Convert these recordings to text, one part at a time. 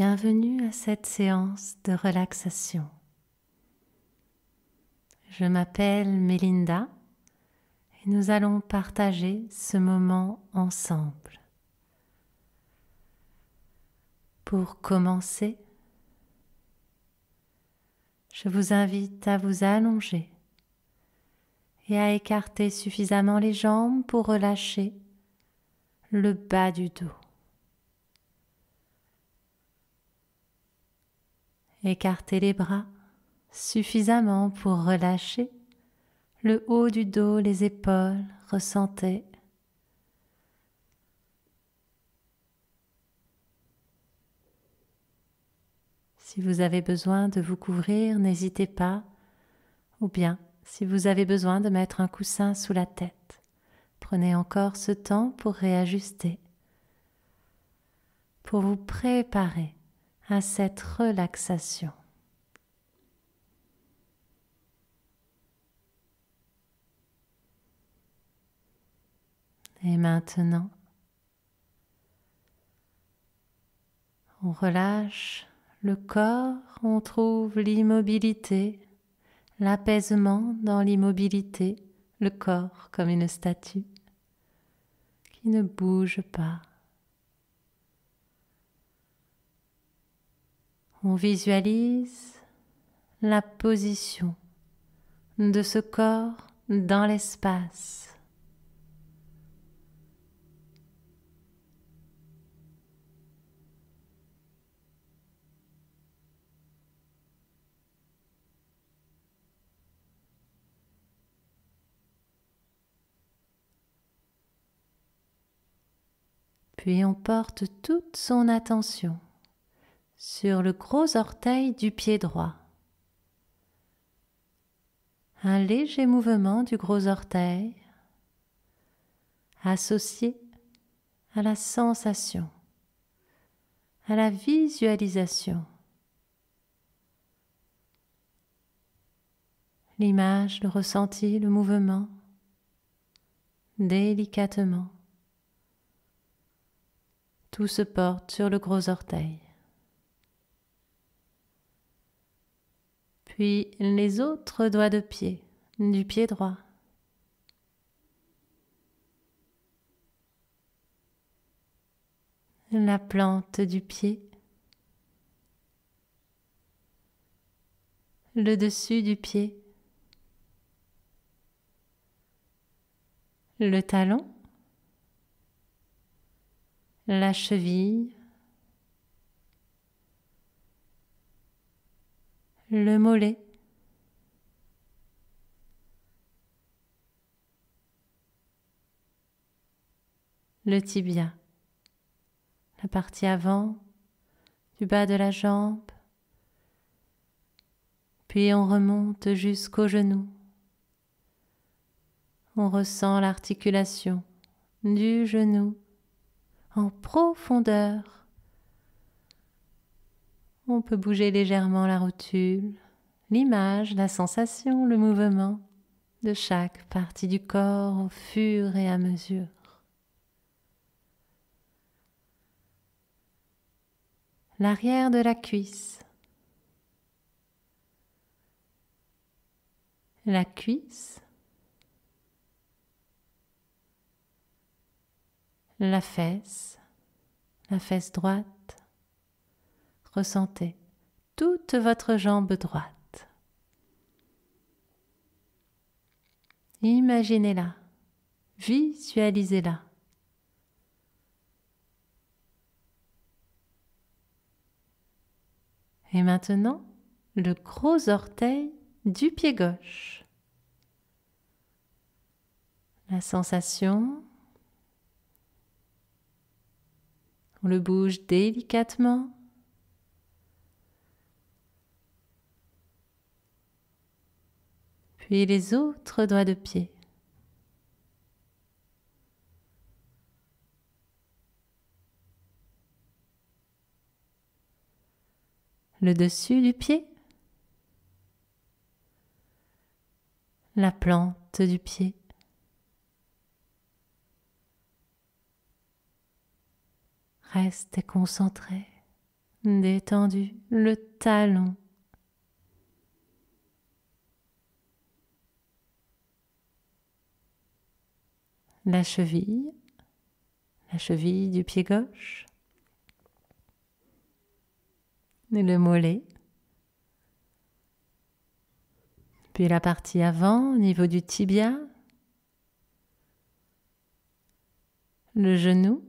Bienvenue à cette séance de relaxation. Je m'appelle Mélinda et nous allons partager ce moment ensemble. Pour commencer, je vous invite à vous allonger et à écarter suffisamment les jambes pour relâcher le bas du dos. Écartez les bras suffisamment pour relâcher le haut du dos, les épaules, ressentez. Si vous avez besoin de vous couvrir, n'hésitez pas, ou bien si vous avez besoin de mettre un coussin sous la tête, prenez encore ce temps pour réajuster, pour vous préparer à cette relaxation. Et maintenant, on relâche le corps, on trouve l'immobilité, l'apaisement dans l'immobilité, le corps comme une statue qui ne bouge pas. On visualise la position de ce corps dans l'espace. Puis on porte toute son attention sur le gros orteil du pied droit. Un léger mouvement du gros orteil associé à la sensation, à la visualisation. L'image, le ressenti, le mouvement, délicatement. Tout se porte sur le gros orteil. Puis les autres doigts de pied, du pied droit. La plante du pied. Le dessus du pied. Le talon. La cheville. Le mollet. Le tibia. La partie avant du bas de la jambe. Puis on remonte jusqu'au genou. On ressent l'articulation du genou en profondeur. On peut bouger légèrement la rotule, l'image, la sensation, le mouvement de chaque partie du corps au fur et à mesure. L'arrière de la cuisse. La cuisse. La fesse droite. Ressentez toute votre jambe droite. Imaginez-la, visualisez-la. Et maintenant, le gros orteil du pied gauche. La sensation, on le bouge délicatement. Puis les autres doigts de pied. Le dessus du pied. La plante du pied. Restez concentré détendu, le talon, la cheville du pied gauche, et le mollet, puis la partie avant au niveau du tibia, le genou,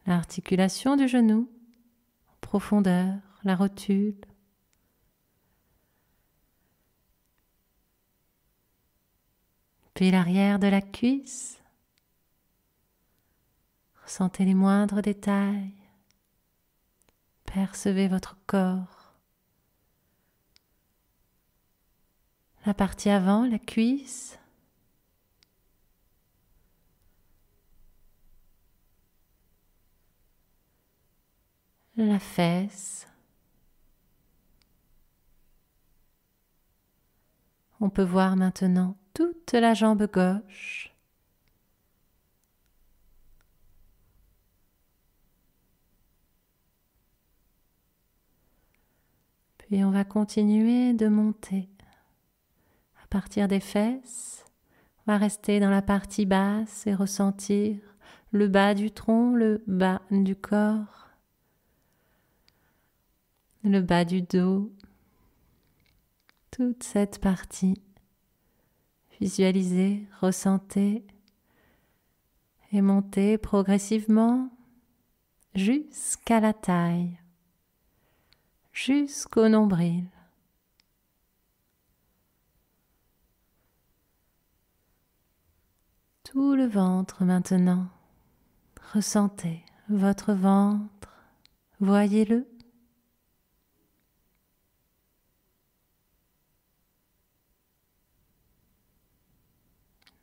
l'articulation du genou, en profondeur, la rotule, puis l'arrière de la cuisse. Ressentez les moindres détails. Percevez votre corps. La partie avant, la cuisse. La fesse. On peut voir maintenant toute la jambe gauche. Puis on va continuer de monter. À partir des fesses, on va rester dans la partie basse et ressentir le bas du tronc, le bas du corps, le bas du dos, toute cette partie. Visualisez, ressentez et montez progressivement jusqu'à la taille, jusqu'au nombril. Tout le ventre maintenant. Ressentez votre ventre, voyez-le.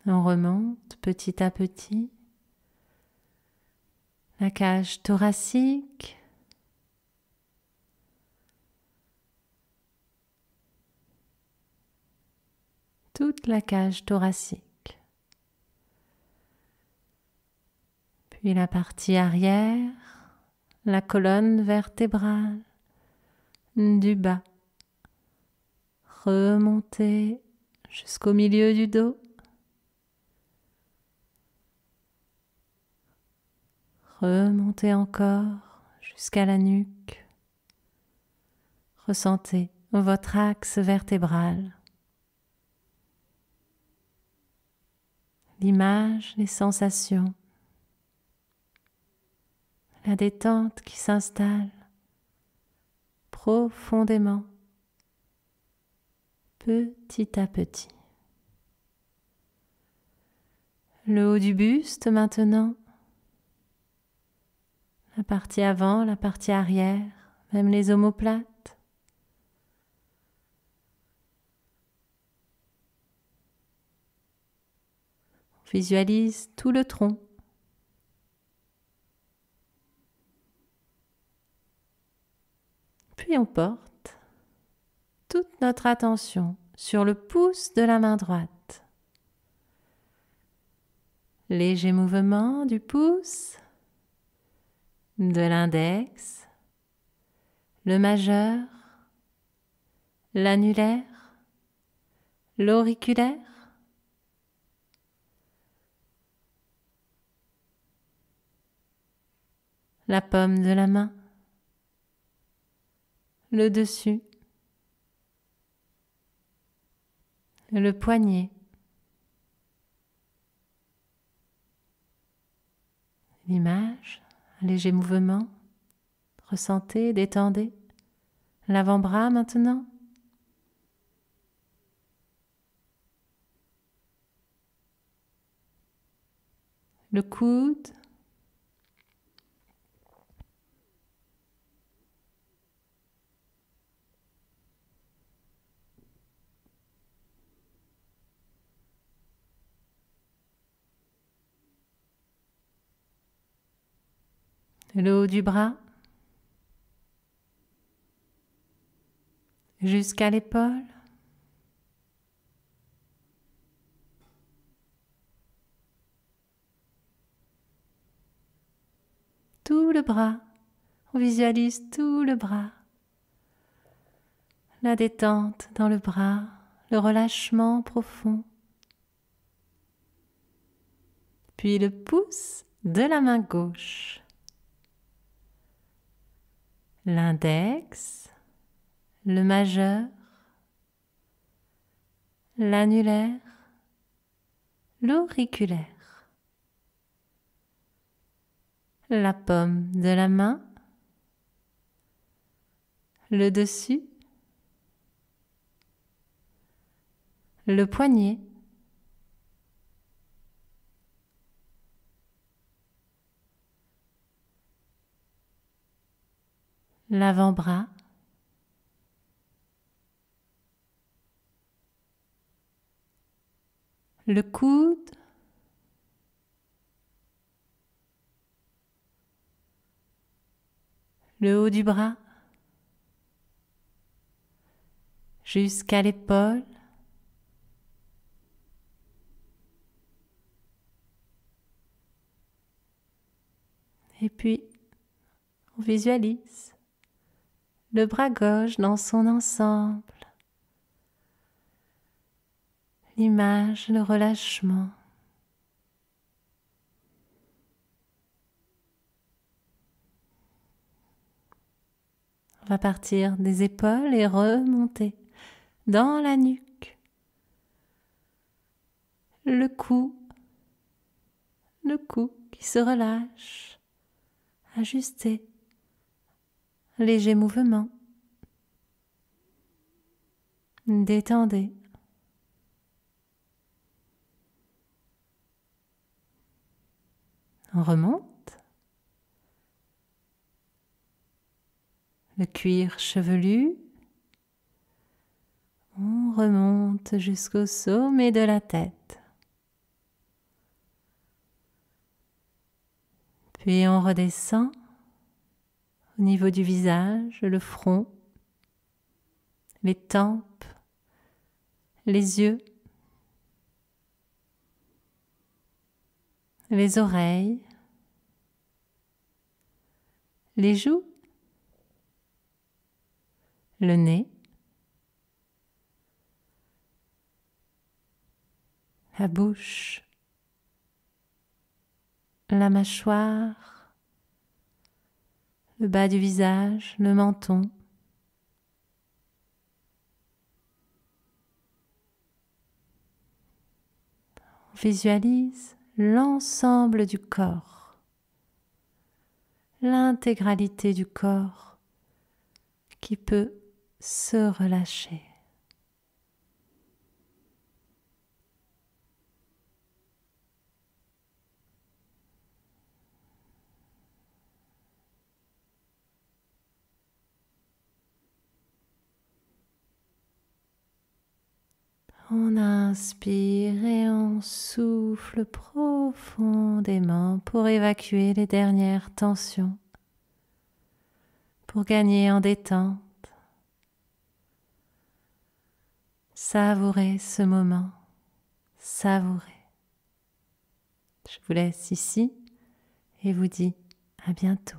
On remonte petit à petit. La cage thoracique. Toute la cage thoracique. Puis la partie arrière, la colonne vertébrale, du bas. Remontez jusqu'au milieu du dos. Remontez encore jusqu'à la nuque. Ressentez votre axe vertébral. L'image, les sensations. La détente qui s'installe profondément, petit à petit. Le haut du buste maintenant. La partie avant, la partie arrière, même les omoplates. On visualise tout le tronc. Puis on porte toute notre attention sur le pouce de la main droite. Léger mouvement du pouce, de l'index, le majeur, l'annulaire, l'auriculaire. La paume de la main, le dessus, le poignet, l'image, un léger mouvement, ressentez, détendez, l'avant-bras maintenant, le coude, le haut du bras, jusqu'à l'épaule, le bras. On visualise tout le bras. La détente dans le bras, le relâchement profond. Puis le pouce de la main gauche. L'index, le majeur, l'annulaire, l'auriculaire. La paume de la main, le dessus, le poignet, l'avant-bras, le coude, le haut du bras, jusqu'à l'épaule, et puis on visualise le bras gauche dans son ensemble, l'image, le relâchement. On va partir des épaules et remonter dans la nuque, le cou qui se relâche, ajusté, léger mouvement, détendez. On remonte. Le cuir chevelu. On remonte jusqu'au sommet de la tête. Puis on redescend au niveau du visage, le front, les tempes, les yeux, les oreilles, les joues, le nez, la bouche, la mâchoire, le bas du visage, le menton. On visualise l'ensemble du corps, l'intégralité du corps qui peut se relâcher. On inspire et on souffle profondément pour évacuer les dernières tensions, pour gagner en détente. Savourez ce moment, savourez. Je vous laisse ici et vous dis à bientôt.